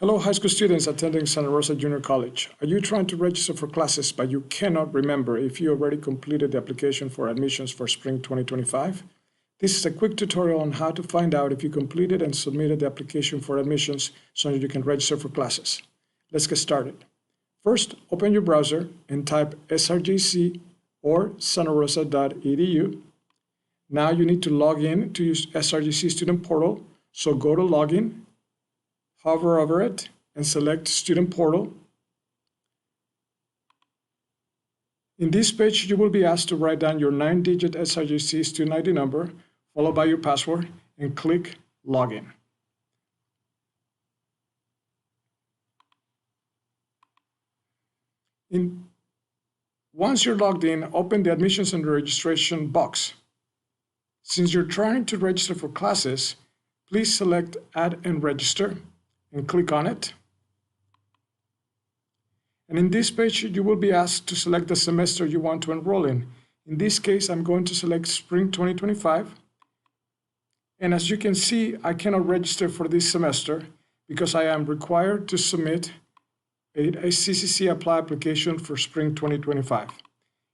Hello, high school students attending Santa Rosa Junior College. Are you trying to register for classes but you cannot remember if you already completed the application for admissions for spring 2025? This is a quick tutorial on how to find out if you completed and submitted the application for admissions so that you can register for classes. Let's get started. First, open your browser and type SRJC or santarosa.edu. Now you need to log in to your SRJC student portal, so go to Login, hover over it, and select Student Portal. In this page, you will be asked to write down your 9-digit SRJC student ID number, followed by your password, and click Login. Once you're logged in, open the Admissions and Registration box. Since you're trying to register for classes, please select Add and Register, and click on it. And in this page, you will be asked to select the semester you want to enroll in. In this case, I'm going to select Spring 2025. And as you can see, I cannot register for this semester because I am required to submit a CCC Apply application for Spring 2025.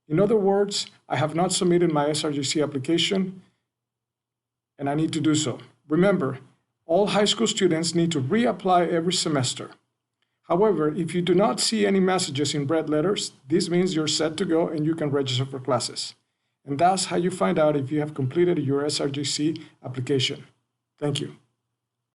In other words, I have not submitted my SRJC application, and I need to do so. Remember, all high school students need to reapply every semester. However, if you do not see any messages in red letters, this means you're set to go and you can register for classes. And that's how you find out if you have completed your SRJC application. Thank you.